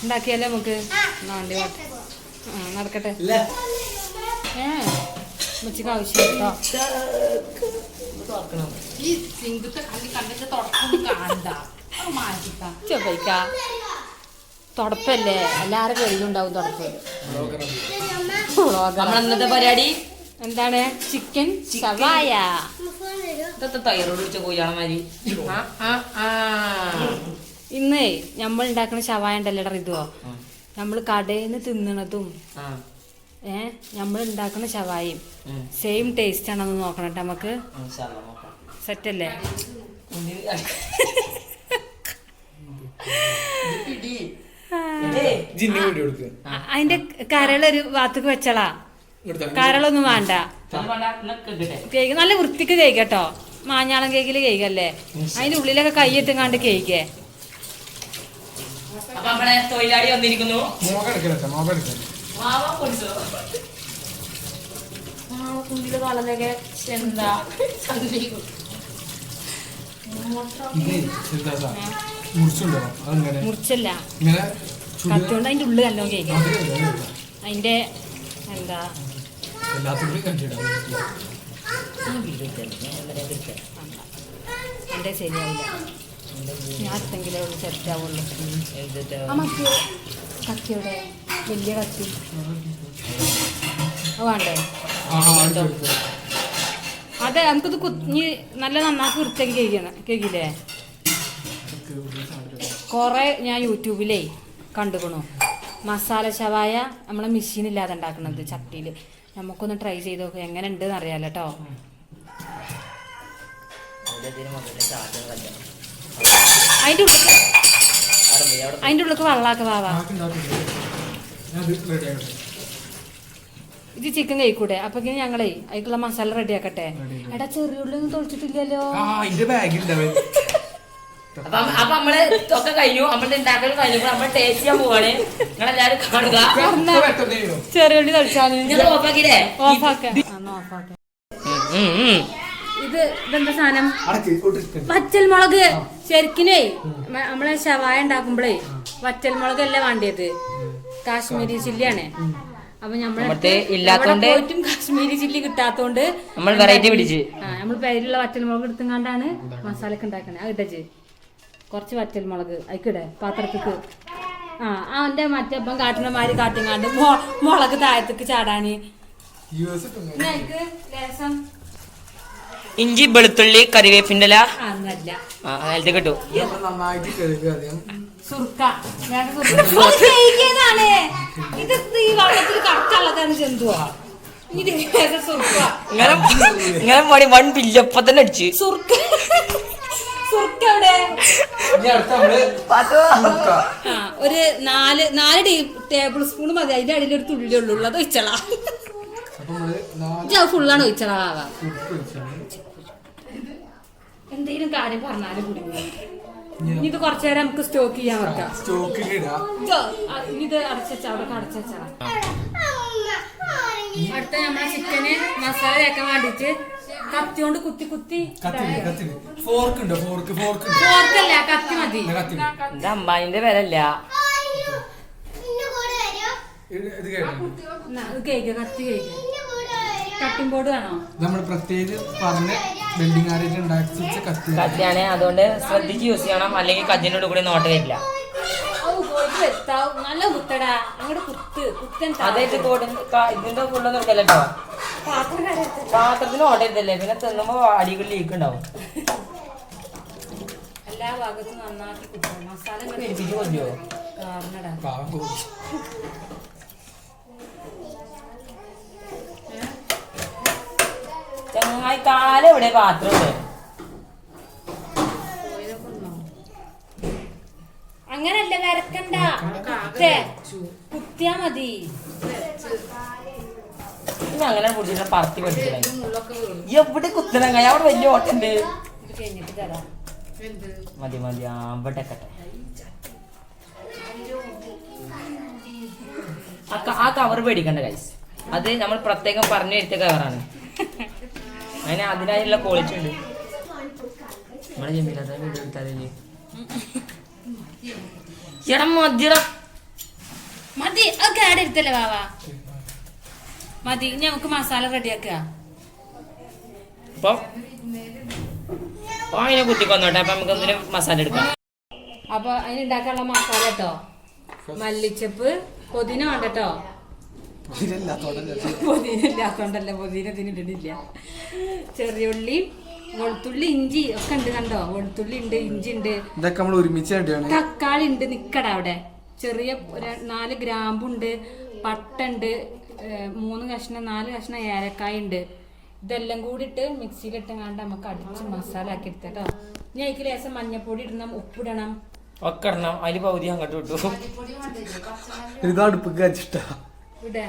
ഉണ്ടാക്കിയല്ലേ നമുക്ക് നടക്കട്ടെ. ഉമ്മച്ചിക്ക് ആവശ്യം കേട്ടോ. തുടപ്പല്ലേ, എല്ലാരും പേരിലുണ്ടാവും തുടപ്പ്. നമ്മളെന്നത്തെ പരിപാടി എന്താണ്? ചിക്കൻ ഷവായ. തൈറോയ്ഡ് പിടിച്ച കോഴിയാണ മാതിരി. ഇന്ന് നമ്മൾ ഉണ്ടാക്കുന്ന ഷവായ ഉണ്ടല്ലോ ഇതോ, നമ്മള് കടയിൽ നിന്ന് തിന്നണതും നമ്മൾ ഉണ്ടാക്കുന്ന ഷവായും സെയിം ടേസ്റ്റ് ആണെന്ന് നോക്കണം കേട്ടോ നമുക്ക്. സെറ്റല്ലേ? അതിന്റെ കരളൊരു ഭാഗത്തേക്ക് വെച്ചളാ. കരളൊന്നും വേണ്ട, നല്ല വൃത്തിക്ക് കേക്കട്ടോ. മാഞ്ഞാളം കേക്കില് കേക്കല്ലേ, അതിന്റെ ഉള്ളിലൊക്കെ കൈയിട്ടുങ്ങാണ്ട് കേക്കേ. തൊഴിലാളി വന്നിരിക്കുന്നു. മുറിച്ചല്ല, കത്തിയോണ്ട് അതിന്റെ ഉള്ളിൽ നല്ലോ കേൾക്കാം. അതിന്റെ എന്താ എന്റെ ശരിയാവില്ല, ഞാൻ എന്തെങ്കിലും സെറ്റ് ആവുള്ളൂ. മറ്റേ കത്തിയുടെ വലിയ കത്തി വേണ്ടേ? അതെ, നമുക്കിത് കുഞ്ഞ് നല്ല നന്നാക്കി വൃത്തിയാക്കി കേക്കില്ലേ. കൊറേ ഞാൻ യൂട്യൂബിലേ കണ്ടുകണു മസാല ഷവായ നമ്മളെ മെഷീൻ ഇല്ലാതെ ഉണ്ടാക്കണത് ചട്ടിയില്. നമുക്കൊന്ന് ട്രൈ ചെയ്ത് നോക്കുക എങ്ങനെ ഉണ്ടെന്ന് അറിയാലോ കേട്ടോ. അതിന്റെ ഉള്ളിലേക്ക് വെള്ളാക്ക വാവാ. ഇത് ചിക്കൻ കഴിക്കൂടെ? അപ്പൊ ഞങ്ങളെ അതിക്കുള്ള മസാല റെഡി ആക്കട്ടെ. എടാ ചെറിയുള്ളി ഒന്നും തൊളിച്ചിട്ടില്ലല്ലോ. അപ്പൊ നമ്മള് ഒക്കെ കഴിഞ്ഞു, നമ്മള് ഉണ്ടാക്കലും കഴിഞ്ഞു, നമ്മൾ ടേസ്റ്റ് ചെയ്യാൻ പോവാണ്. നിങ്ങളെല്ലാരും കാണുക. ചെറിയുള്ളി തൊളിച്ചാല് ഓഫാക്കില്ലേ? ഓഫാക്ക. ഇത് ഇതെന്താ സാധനം? വറ്റൽ മുളക്. ശരിക്കിനേ നമ്മളെ ഷവായ ഉണ്ടാക്കുമ്പോഴേ വറ്റൽ മുളകല്ല വേണ്ടിയത്, കാശ്മീരി ചില്ലിയാണ്. അപ്പൊ പോയിട്ടും കാശ്മീരി ചില്ലി കിട്ടാത്തോണ്ട് നമ്മൾ വെറൈറ്റി പിടിച്ച് നമ്മൾ പേരിലുള്ള വറ്റൽ മുളക് എടുത്തുകൊണ്ടാണ് മസാലക്ക് ഉണ്ടാക്കണേ. അത് ഇടച്ച് കുറച്ച് വറ്റൽ മുളക് അതിക്കിടെ പാത്രത്തിക്ക്. അവന്റെ മറ്റപ്പം കാട്ടിനമാര് കാട്ടിങ്ങാണ്ട് മുളക് താഴത്തേക്ക് ചാടാന്. ലേസം ഇഞ്ചി, വെളുത്തുള്ളി, കറിവേപ്പിന്റെ ഇല കിട്ടും. സുർക്ക ഇത് ഈ വെള്ളത്തിൽ കറക്റ്റുള്ളതാണ് ജന്തുവാ. ഇങ്ങനെ മണി വൺ ബില്ലപ്പ തന്നെ അടിച്ച്. സുർക്ക എവിടെ? ഒരു 4 ടേബിൾ സ്പൂൺ മതി. അതിന്റെ അടിയിൽ ഒരു തുള്ളി ഉള്ളൂ, അത് ഒഴിച്ചളാ. ഫുള്ളാണ് ഒഴിച്ചളാ. എന്തെങ്കിലും കാര്യം പറഞ്ഞാലും കുടുങ്ങി. ഇത് കുറച്ചു നേരം നമുക്ക് സ്റ്റോക്ക് ചെയ്യാൻ വെക്കാം. ഇത് അടച്ചാ അവിടെ അടച്ചാ. അടുത്ത നമ്മളെ ചിക്കന് മസാല തേക്കാൻ വേണ്ടിട്ട് കത്തിയോണ്ട് കുത്തി ഫോർക്കല്ല, കത്തി മതി. അമ്മായിന്റെ പേരല്ല കത്തി കട്ടിംഗ് ബോർഡ് വേണോ? നമ്മൾ പ്രത്യേകിച്ച് പറഞ്ഞ വെൽഡിംഗ് ആരേറ്റ് ഉണ്ടാക്കി കത്തിയാണ്, അതുകൊണ്ട് ശ്രദ്ധിച്ച് യൂസ് ചെയ്യണം, അല്ലെങ്കിൽ കജിനോട് കൂടി നോട്ട് വരില്ല. നല്ല കുത്തടാ, അങ്ങോട്ട് കുത്തൻ അതായത് ഇതിന്റെ ഫുള്ളൊന്നും എടുക്കല്ലോ. പാത്രത്തിന് ഓടരുതല്ലേ, പിന്നെ തിന്നുമ്പോ അടികൾ ലീക്ക് ഉണ്ടാവും. എല്ലാ ഭാഗത്തും നന്നാക്കി കുത്തണം. മസാല പിടിപ്പിച്ച് കൊല്ലോ. ചങ്ങായി കാലം ഇവിടെ പാത്രം അങ്ങനല്ല, വരക്കണ്ട, കുത്തിയാ മതി. അങ്ങനെ കുടിച്ചിട്ട് പറത്തി പഠിച്ചില്ല. എവിടെ കുത്തണ അവിടെ വലിയ ഓട്ടുണ്ട്. മതി അവിടെ കട്ടെ. ആ കവർ പേടിക്കണ്ട ഗൈസ്, അത് നമ്മൾ പ്രത്യേകം പറഞ്ഞു വരുത്തിയ കവറാണ്. അതിനായുള്ള ക്വാളിറ്റി ഉണ്ട്. നമ്മളെ ജമീലത വീഡിയോ എടുത്താലേ ചേട്ടാ മതിയടാ മതി അത് കേടെടുത്തല്ലേ വാവാ മതി ഇനി നമുക്ക് മസാല റെഡിയാക്കുക അപ്പം അതിനെ കുത്തിക്കൊന്നോട്ടെ അപ്പൊ നമുക്ക് എന്തിനും മസാല എടുക്കാം. അപ്പൊ അതിന് ഉണ്ടാക്കാനുള്ള മസാല കേട്ടോ മല്ലിച്ചപ്പ് പൊതിന വേണ്ട കേട്ടോ പൊതിന ഇല്ലാത്തോണ്ടല്ല പൊതിന ഇതിനിട്ടിട്ടില്ല ചെറിയ ഉള്ളി വെളുത്തുള്ളി ഇഞ്ചി ഒക്കെ ഉണ്ട് കണ്ടോ വെളുത്തുള്ളി ഉണ്ട് ഇഞ്ചി ഉണ്ട് ഇതൊക്കെ നമ്മൾ ഒരുമിച്ച് തക്കാളി ഉണ്ട് നിക്കട അവിടെ ചെറിയ 4 ഗ്രാമ്പുണ്ട് പട്ട ഉണ്ട് 3 കഷ്ണം 4 കഷ്ണം ഏലക്കായ ഉണ്ട് ഇതെല്ലാം കൂടി ഇട്ട് മിക്സിയിലിട്ടങ്ങാണ്ട് നമുക്ക് അടിച്ച് മസാല ആക്കി എടുത്തോ. ഇനി അതിക്ക് ലേശം മഞ്ഞപ്പൊടി ഇടണം ഉപ്പിടണം ഒക്കെ ഇടണം. അതില് പകുതി അങ്ങോട്ട് വിട്ടു ഇത് അടുപ്പ് വെച്ചിട്ടാ ഇവിടെ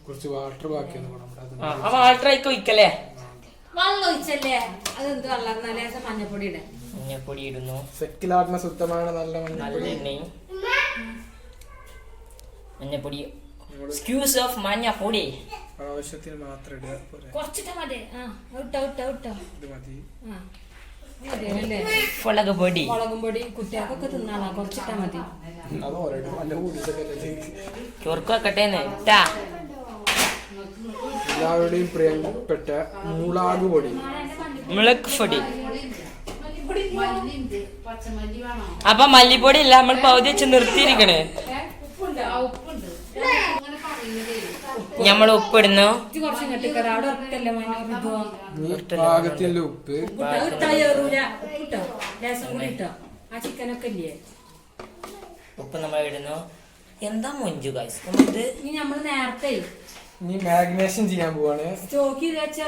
കുറച്ച് വാട്ടർ ബാക്കിയാണ് ആ വാട്ടറേക്ക് ഒഴിക്കല്ലേ വെള്ളം ഒഴിച്ചല്ലേ അതെന്ത് വെള്ളം ലേശം മഞ്ഞപ്പൊടി ഇടേ മഞ്ഞപ്പൊടി ഇടുന്നു. സെക്കിലാട്ടിന ശുദ്ധമാണ് നല്ല നല്ല എണ്ണയും മഞ്ഞപ്പൊടി സ്ക്യൂസ് ഓഫ് മഞ്ഞപ്പൊടി ആവശ്യത്തിന് മാത്രം ഇടുക. കുറച്ചിട്ടാ മതി. ഇട്ടോ ഇത് മതി. മുളക് പൊടി മുളകും പൊടി കുട്ടികൾക്കൊക്കെ തിന്നാളാ കുറച്ചിട്ടാ മതി. അത് ഓരോ നല്ല കൂടിയിട്ടൊക്കെ ചൊറുക്ക് വെക്കട്ടേന്ന് ഇട്ടാ. എല്ലാവരുടെയും പ്രിയപ്പെട്ട മുളക് പൊടി മുളക് പൊടി. അപ്പൊ മല്ലിപ്പൊടി ഇല്ല നമ്മൾ പകുതി വെച്ച് നിർത്തിയിരിക്കണേ. ഞമ്മള് ഉപ്പിടുന്നു. പാകത്തിലുള്ള ഉപ്പ് ഉപ്പ് നമ്മൾ ഇടുന്നു. എന്താ മൊഞ്ചു ഗൈസ് നമ്മളിത് നമ്മള് നേരത്തെ ഇനി മാഗ്നേഷൻ ചെയ്യാൻ പോവാണ്. സ്റ്റോക്ക് ചെയ്ത് വെച്ച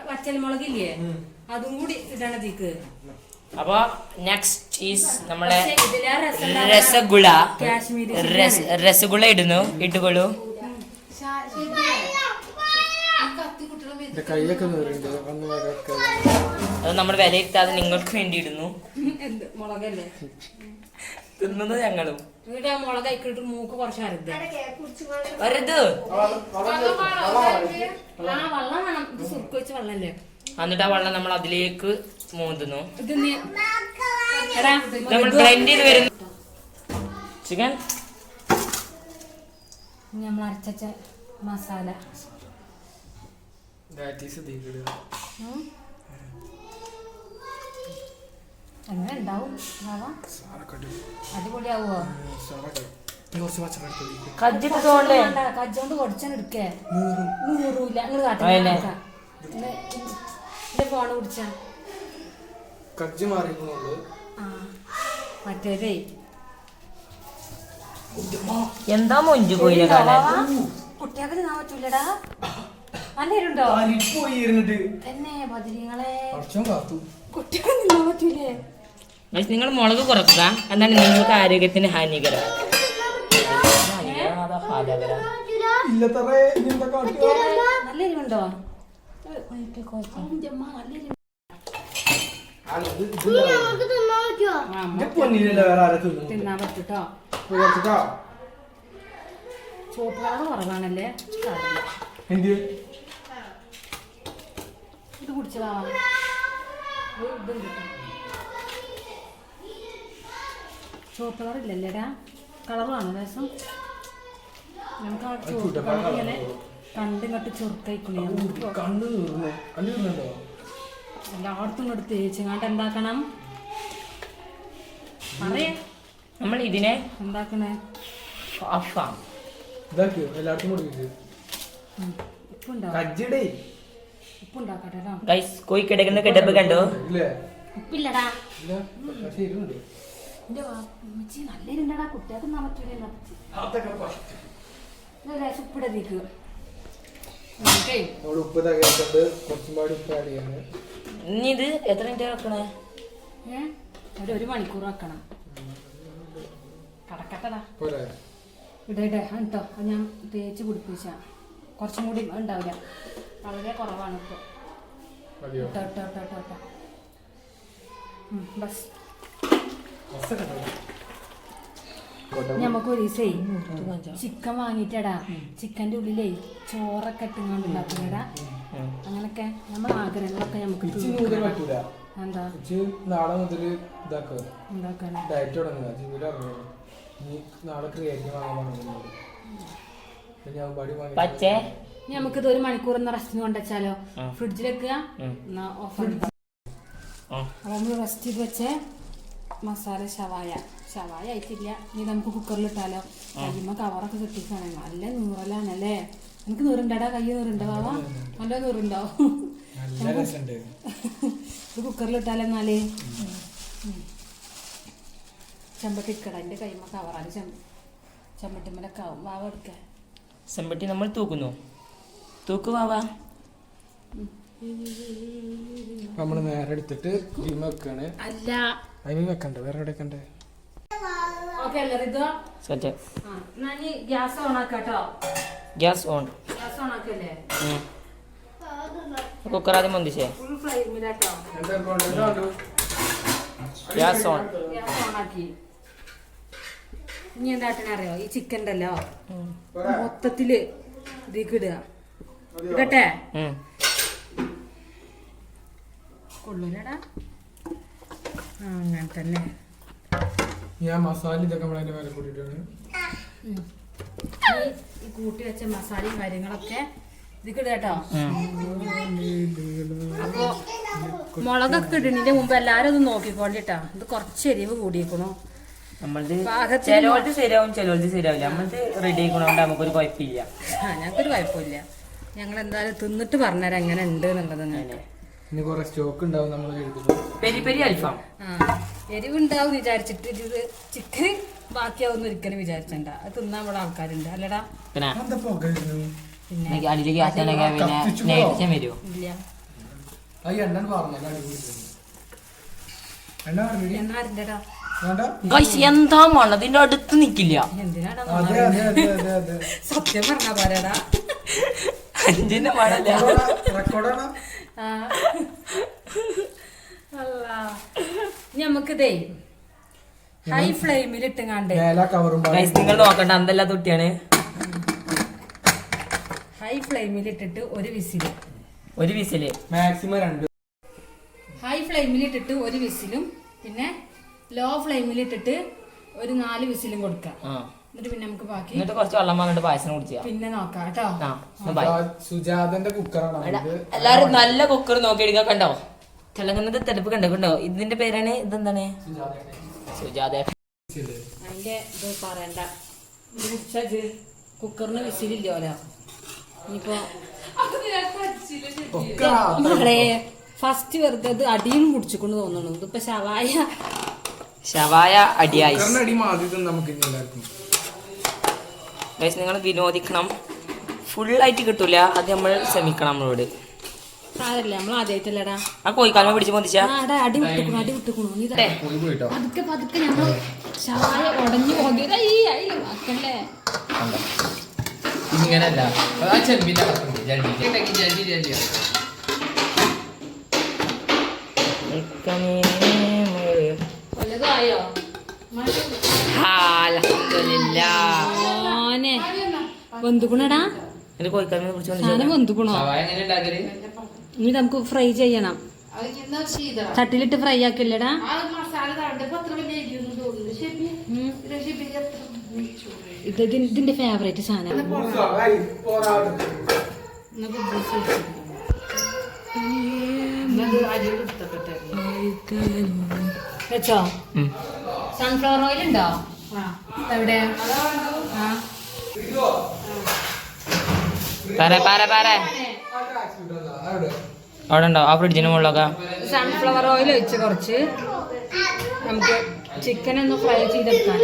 പച്ചമുളകില്ലേ അതും കൂടി ഇടണതിക്ക്. അപ്പൊ നെക്സ്റ്റ് ഈസ് നമ്മളെ രസഗുള രസഗുള ഇടുന്നു. ഇട്ടുകൊള്ളു. കൈയൊക്കെ അത് നമ്മൾ വിലയിരുത്താതെ നിങ്ങൾക്ക് വേണ്ടി ഇടുന്നു. മുളകല്ലേ തിന്നുന്നത് ഞങ്ങളും. മുളക് കഴിക്കിട്ട് മൂക്ക് കുറച്ച് അരുത് വരുത്. വെള്ളം വേണം. ഇത് സുർക്ക് വെച്ച വെള്ളല്ലേ. എന്നിട്ട് ആ വെള്ളം നമ്മൾ അതിലേക്ക് മൂന്നുന്നു. ഇത് നമ്മൾ ബ്ലെൻഡ് ചെയ്ത് വരുന്നു. ചിക്കൻ നമ്മൾ അരച്ച മസാല എങ്ങനെ ഉണ്ടാവും അടിപൊളിയാവോ? കജ്ജിട്ടോണ്ടേ കജ്ജോണ്ട് കുറച്ചാണ് എടുക്കേ. നൂറൂല്ല നിങ്ങള് കാട്ടില്ലേ ഫോണ് കുടിച്ച കജ്ജ് മാറിക്കുന്നുള്ളൂ. മറ്റേതേ എന്താ മൊഞ്ചു പോയില്ല കുട്ടികൾക്ക് തിന്നാൻ പറ്റൂലടാ. നല്ലുണ്ടോ തന്നെ ബദിരിങ്ങളെ കുട്ടികൾ തിന്നാൻ പറ്റൂലേ? നിങ്ങൾ മുളക് കുറക്കുക. എന്താണ് നിങ്ങൾക്ക് ആരോഗ്യത്തിന് ഹാനികരം. നല്ല എരിവുണ്ടോ? തിന്നാൻ പറ്റൂട്ടോ. ചുവപ്പ് കളർ കുറവാണല്ലേ. ഇത് കുടിച്ചതാ. ചുവപ്പ് കളർ ഇല്ലല്ലേടാ. കളറാണ് രസം. നമുക്ക് ആ ചുവപ്പ് കളർ ഇങ്ങനെ കണ്ടിങ്ങോട്ട് ചുരുക്കയിക്കണേ. എല്ലായിടത്തും ഇങ്ങോട്ട് തേച്ചങ്ങാണ്ട് എന്താക്കണം പറയേ. നമ്മൾ ഇതിനെ എന്താക്കണേ ഉപ്പുണ്ടാക്കട്ടെ. ഗൈസ് കോഴിക്കിടക്കുന്ന കെട്ടപ്പ് കണ്ടോ? ഉപ്പില്ലടാ. എന്റെ അമ്മച്ചി നല്ലതാ. കുട്ടികൾക്ക് തിന്നാൻ പറ്റൂല. ഉപ്പിടത്തേക്ക് ഉപ്പ് തകർത്തുണ്ട്. കുറച്ചും പാടി ഉപ്പ് ആഡ് ചെയ്യണം. ഇനി ഇത് എത്ര മിനിറ്റ് വെക്കണേ? 1 മണിക്കൂർ വെക്കണം. കടക്കട്ടടാ പോരെ ഇടേ കേട്ടോ. ഞാൻ തേച്ച് പിടിപ്പിച്ച കുറച്ചും കൂടി ഉണ്ടാവില്ല. വളരെ കുറവാണ് ഇപ്പോൾ. ഇട്ടോ ബസ് നമുക്ക് ഒരു ദിവസേ ചിക്കൻ വാങ്ങിട്ടടാ ചിക്കൻ്റെ ഉള്ളിലേ ചോറൊക്കെ ഇട്ടുകൊണ്ടുണ്ടാക്കുന്നടാ അങ്ങനൊക്കെ നമ്മൾ ആഗ്രഹങ്ങളൊക്കെ നമുക്ക് പറ്റൂല എന്താ നാളെ മുതൽ ഉണ്ടാക്കാൻ ഡയറ്റ് തുടങ്ങുക ജീവിതം അറിഞ്ഞു നീ നാളെ ക്രിയേറ്റീവ് വാങ്ങാൻ പറഞ്ഞത് ഞാൻ പടി പച്ചേ നമുക്കിത് 1 മണിക്കൂർ റെസ്റ്റിന് കൊണ്ടുവച്ചാലോ ഫ്രിഡ്ജിൽ വെക്കുക ഓഫ് അപ്പൊ നമ്മൾ റെസ്റ്റ് ചെയ്ത് വെച്ചേ മസാല ഷവായ ആയിട്ടില്ല ഇനി നമുക്ക് കുക്കറിലിട്ടാലോ കയ്യുമ്പോ കവറൊക്കെ കിട്ടിക്കാണേ നല്ല നൂറലാണല്ലേ എനിക്ക് നൂറുണ്ടാടാ കൈ നൂറുണ്ടോ ബാബാ നല്ല നൂറുണ്ടോ ഇത് കുക്കറിലിട്ടാലോ എന്നാലേ ചെമ്പട്ടി ഇക്കട എൻ്റെ കൈമ്മ കവറാല് ചെമ്പട്ടിമ്മലൊക്കെ ആവും വാവ എടുക്ക ചെമ്പട്ടി നമ്മൾ തൂക്കുന്നു തൂക്ക് വാവാ നമ്മള് നേരെ എടുത്തിട്ട് ജിമ്മ വെക്കാണ് അല്ല അതിന് വെക്കണ്ടേ വേറെ എവിടെ വെക്കണ്ടേ ഓക്കെ അല്ലേ റിതോ സെറ്റ് എന്നാ ഇനി ഗ്യാസ് ഓൺ ആക്കാട്ടോ ഗ്യാസ് ഓൺ ഗ്യാസ് ഓൺ ആക്കല്ലേ കുക്കർ ആദ്യം പൊന്തിച്ചേ ഫുൾ ഫ്ലെയിമിലാട്ടോ ഗ്യാസ് ഓൺ ഗ്യാസ് ഓൺ ആക്കി ഇനി എന്താട്ടിനെ അറിയോ ഈ ചിക്കൻ ഉണ്ടല്ലോ മൊത്തത്തില് ഇതിക്ക് ഇടുക ഇടട്ടെ കൊള്ളൂലടാ അങ്ങനെ തന്നെ ഞാൻ മസാല ഇതൊക്കെ നമ്മളതിന്റെ മേലെ കൂട്ടിയിട്ടാണ് ഈ കൂട്ടി വെച്ച മസാലയും കാര്യങ്ങളൊക്കെ ഇതിക്ക് ഇടുക കേട്ടോ അപ്പൊ മുളകൊക്കെ ഇടുന്നതിന്റെ മുമ്പ് എല്ലാരും ഒന്ന് നോക്കിക്കോണ്ടിട്ടാ ഇത് കുറച്ച് എരിവ് കൂടിയേക്കണു നമ്മളത് ചിലവർക്ക് ശരിയാവും ചിലവർക്ക് ശരിയാവില്ല നമ്മളത് റെഡി ആയിക്കണോണ്ട് നമുക്കൊരു കുഴപ്പമില്ല ഞങ്ങൾക്കൊരു കുഴപ്പമില്ല ഞങ്ങൾ എന്തായാലും തിന്നിട്ട് പറഞ്ഞുതരാം എങ്ങനെ ഉണ്ട് എന്നുള്ളത് നിങ്ങൾക്ക് ഇനി കുറെ സ്റ്റോക്ക് ഉണ്ടാവും നമ്മൾ എഴുതുന്നത് പെരി പെരി അൽഫാം എരിവുണ്ടാവും വിചാരിച്ചിട്ട് ഇത് ചിക്കൻ ബാക്കിയാവുന്ന ഒരിക്കലും വിചാരിച്ചണ്ട അത് തിന്നാൻ ഇവിടെ ആൾക്കാരുണ്ട് അല്ലടാ എന്താ പുക വരുന്നു? പിന്നെ അതിലേക്ക് ഗ്യാസ് പിന്നെ നേരിച്ചാൻ വരുമോ ഇല്ല അത് എണ്ണ പറഞ്ഞു എണ്ണ പറഞ്ഞു എന്നാ അറിഞ്ഞടാ വേണ്ട എന്താ മണം ഇതിന്റെ അടുത്ത് നിക്കില്ല എന്തിനാടാ അതെ അതെ അതെ അതെ അതെ സത്യം പറഞ്ഞാ പോരാടാ അഞ്ചിന്റെ മണല്ല റെക്കോർഡാണ് നമുക്കിതേ ഹൈ ഫ്ലെയിമിൽ ഇട്ടുങ്ങാണ്ട് മേല കവറും നിങ്ങൾ നോക്കണ്ട അന്തല്ല തൊട്ടിയാണ് ഹൈ ഫ്ലെയിമിൽ ഇട്ടിട്ട് ഒരു വിസില് മാക്സിമം 2 ഹൈ ഫ്ലെയിമിൽ ഇട്ടിട്ട് ഒരു വിസിലും പിന്നെ ലോ ഫ്ലെയിമിൽ ഇട്ടിട്ട് ഒരു 4 വിസിലും കൊടുക്കാം എന്നിട്ട് പിന്നെ നമുക്ക് ബാക്കി എന്നിട്ട് കുറച്ച് വെള്ളം വന്നിട്ട് പായസം കുടിച്ചാ പിന്നെ നോക്കാം കേട്ടോ സുജാതന്റെ കുക്കറാണ് എല്ലാരും നല്ല കുക്കർ നോക്കി എടുക്കാൻ കണ്ടോ തിളങ്ങുന്നത് തെടുപ്പ് കണ്ടോ ഇതിന്റെ പേരാണ് ഇതെന്താണ് സുജാത അതിന്റെ ഇത് പറയണ്ട കുക്കറിന് വിസിലില്ലോ ഇനിയിപ്പോ ഫസ്റ്റ് വെറുതെ ഇത് അടിയും മുടിച്ചിക്കൊണ്ട് തോന്നുന്നു ഇതിപ്പോ ഷവായ അടിയായി അടി മാതിരി നമുക്ക് എല്ലാവർക്കും നിങ്ങൾ വിനോദിക്കണം ഫുള്ളായിട്ട് കിട്ടൂല അത് നമ്മൾ ശ്രമിക്കണം നമ്മളോട് സാരല്ല നമ്മൾ ആദ്യമായിട്ടല്ലടാ ആ കോഴിക്കാലം പിടിച്ച് പൊന്തിച്ചാ അടി വിട്ടുക്കണു പതുക്കെ പതുക്കെ ഞമ്മൾ ഷവായ ഉടഞ്ഞു പോകല്ലേ ഇങ്ങനല്ല വല്ലതായോ മോനെ വെന്തുക്കണടാ എന്റെ കോഴിക്കാലിനെ പിടിച്ച് സാധനം വെന്തുക്കണോ ഇനി നമുക്ക് ഫ്രൈ ചെയ്യണം ചട്ടിലിട്ട് ഫ്രൈ ആക്കില്ലടാ ഇതിന്റെ ഫേവറേറ്റ് സാധനം വെച്ചോ സൺഫ്ലവർ ഓയിൽ ഉണ്ടോ എവിടെ അവിടെ ഉണ്ടോ ആ ഫ്രിഡ്ജിന് മുകളിലൊക്കെ സൺഫ്ലവർ ഓയിൽ ഒഴിച്ച് കുറച്ച് നമുക്ക് ചിക്കൻ ഒന്ന് ഫ്രൈ ചെയ്തെടുക്കാം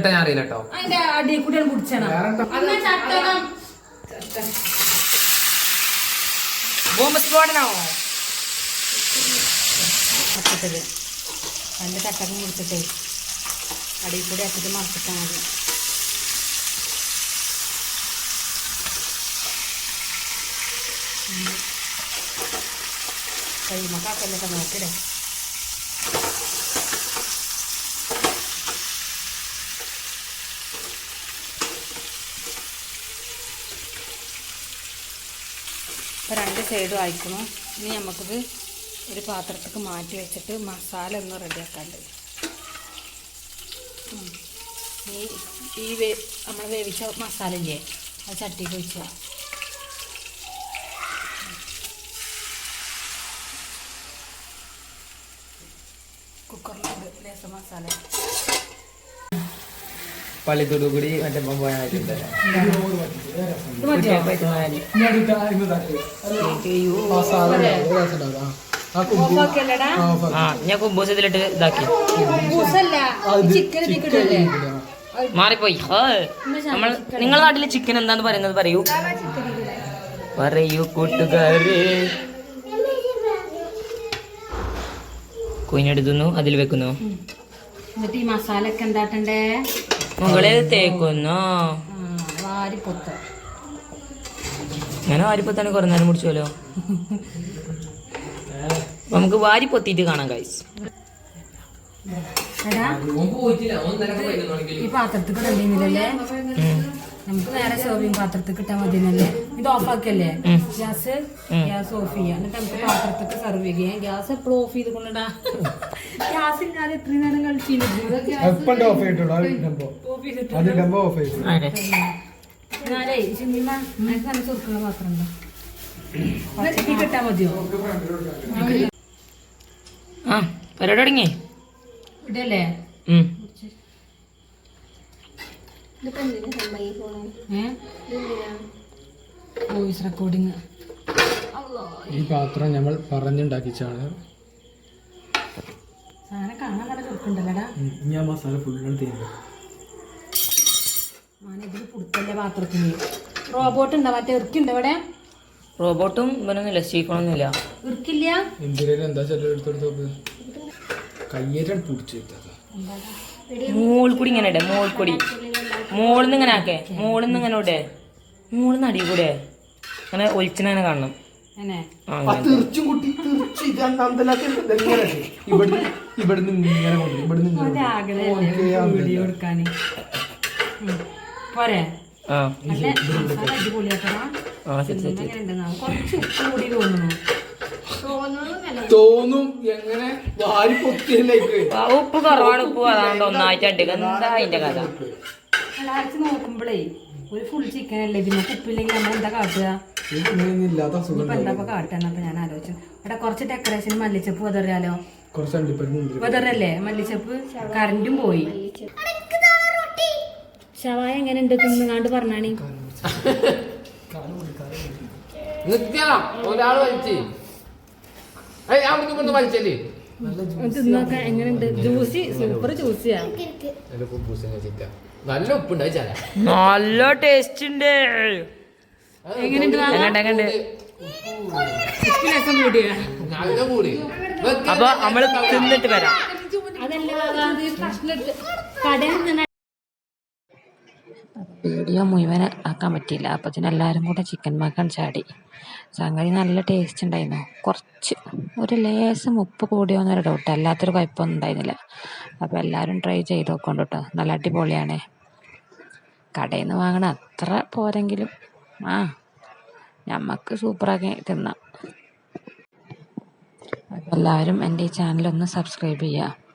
ഞാൻ അറിയില്ല കേട്ടോ അതിന്റെ അടിയിൽ കൂടി കുടിച്ചണം പച്ചത്തത് അതിന്റെ ചട്ടകം കുടിച്ചിട്ടേ അടിയിൽ കൂടി ആക്കിയിട്ട് മറച്ചിട്ടാൽ മതി കൈമക്കാക്കല്ലൊക്കെ നോക്കിടേ. ഇപ്പോൾ 2 സൈഡും അയക്കണം. ഇനി നമുക്കിത് ഒരു പാത്രത്തേക്ക് മാറ്റി വെച്ചിട്ട് മസാല ഒന്ന് റെഡിയാക്കാണ്ട്. നമ്മൾ വേവിച്ച മസാല ഇല്ലേ, അത് ചട്ടിക്ക് ഒഴിച്ചാൽ കുക്കറിലുണ്ട് ലേശം മസാല. പള്ളിത്തോടു കൂടി മറ്റേ പോയായിട്ടുണ്ട്. ഇത് മതിയോ? ഓഫാക്കിയല്ലടാ. ഞാൻ കുബൂസത്തിലിട്ട് ഇതാക്കി കുബൂസല്ല, ചിക്കൻ ഇതിക്കിടല്ലേ. മാറിപ്പോയി. നമ്മൾ നിങ്ങളുടെ നാട്ടിലെ ചിക്കൻ എന്താന്ന് പറയുന്നത് പറയൂ കൂട്ടുകാരെ. കുഞ്ഞെടുക്കുന്നു, അതിൽ വെക്കുന്നു, എന്നിട്ട് ഈ മസാല ഒക്കെ എന്താട്ടണ്ടേ, മുകളിൽ തേക്കുന്നു. വാരിപ്പൊത്ത. ഞാൻ വാരിപ്പൊത്താണ് കുറെ നേരം മുടിച്ചോലോ. നമുക്ക് വാരി പൊത്തിയിട്ട് കാണാം ഗൈസ്. എടാ ഈ പാത്രത്തിൽ കിടന്നില്ലല്ലേ, നമുക്ക് നേരെ സെർവിങ് പാത്രത്തിൽ കിട്ടാൻ മതിയല്ലേ. ഇത് ഓഫാക്കല്ലേ, ഗ്യാസ് ഓഫ് ചെയ്യാം. എന്നിട്ട് നമുക്ക് പാത്രത്തിൽ സെർവ് ചെയ്യാം. ഗ്യാസ് എപ്പോഴും ഓഫ് ചെയ്ത് കൊണ്ടിടാ. ഗ്യാസ് ഇല്ലാതെ എത്രയും നേരം കളിച്ചിരുന്നു. എന്നാലേ ചിമ്മിമ്മ എനിക്ക് നല്ല ചുരുക്കുന്ന പാത്രം ഉണ്ടോ, കിട്ടാൻ മതിയോ? ആ പരിപാടി തുടങ്ങി ഇടല്ലേ. Voice recording. ഈ പാത്രം നമ്മൾ പറഞ്ഞുണ്ടാക്കിച്ചാണ്. സാധനം കാണാൻ നല്ല ചുരുക്കുണ്ടല്ലോടാ. ഞാൻ മസാല ഫുള്ളും തീരുന്നു. ഇതിൽ പുടുത്തല്ലേ പാത്രത്തിന്. റോബോട്ട് ഉണ്ടോ, മറ്റേ ഇറക്കുണ്ടോ ഇവിടെ? റോബോട്ടും ഇവനൊന്നുമില്ല, സ്റ്റീഫണൊന്നുമില്ല. ഇറക്കില്ല. എന്തിനും എന്താ ചെല്ലം എടുത്തെടുത്ത് കയ്യേറ്റാൻ പിടിച്ചു. മോൾക്കൂടി ഇങ്ങനെ ഇടേ, മോൾക്കൂടി മോളിന്ന് ഇങ്ങനെ ആക്കേ, മോളിന്ന് ഇങ്ങനെ ഇടേ, മോളിന്ന് അടി കൂടെ അങ്ങനെ ഒലിച്ചിനെ കാണണം. പോരെ തോന്നും എങ്ങനെ വാരി പൊത്തിയിലേക്ക്. ഉപ്പ് കുറവാണ്, ഉപ്പ് അതാണ്ട് ഒന്നായിട്ടുണ്ട്. എന്താ അതിന്റെ കഥ? നോക്കുമ്പോഴേ ഒരു ഫുൾ ചിക്കൻ അല്ലേ, ഇതിന് ഉപ്പില്ലെങ്കിൽ നമ്മൾ എന്താ കാട്ടുക? എന്താ കാട്ടാന്നപ്പോ ഞാൻ ആലോചിച്ചു. ഇവിടെ കുറച്ച് ഡെക്കറേഷൻ മല്ലിച്ചപ്പ് വതറിയാലോ. വതറല്ലേ മല്ലിച്ചപ്പ്. കറന്റും പോയി. ഷവായ എങ്ങനെ ഉണ്ട് തിന്നുകാണ്ട് പറഞ്ഞാണി. ഒരാള് വലിച്ചേ തിന്നൊക്കെ എങ്ങനെയുണ്ട്? ജ്യൂസി, സൂപ്പർ ജ്യൂസിയാ. നല്ല ഉപ്പുണ്ടായി, നല്ല ടേസ്റ്റ് ഉണ്ട്. എങ്ങനെയുണ്ട്? അപ്പൊ നമ്മള് തിന്നിട്ട് വരാം. വീഡിയോ മുഴുവൻ ആക്കാൻ പറ്റിയില്ല. അപ്പത്തിന് എല്ലാവരും കൂടെ ചിക്കൻ മക്കാൻ ചാടി. സംഗതി നല്ല ടേസ്റ്റ് ഉണ്ടായിരുന്നു. കുറച്ച് ഒരു ലേശം ഉപ്പ് കൂടിയോന്നൊരു ഡൗട്ട്, അല്ലാത്തൊരു കുഴപ്പമൊന്നും ഉണ്ടായിരുന്നില്ല. അപ്പോൾ എല്ലാവരും ട്രൈ ചെയ്ത് നോക്കൊണ്ട് കേട്ടോ, നല്ല അടിപൊളിയാണ്. കടയിൽ നിന്ന് വാങ്ങണ അത്ര പോരെങ്കിലും നമുക്ക് സൂപ്പറാക്കി തിന്നാം. അപ്പോൾ എല്ലാവരും എൻ്റെ ഈ ചാനലൊന്ന് സബ്സ്ക്രൈബ് ചെയ്യുക.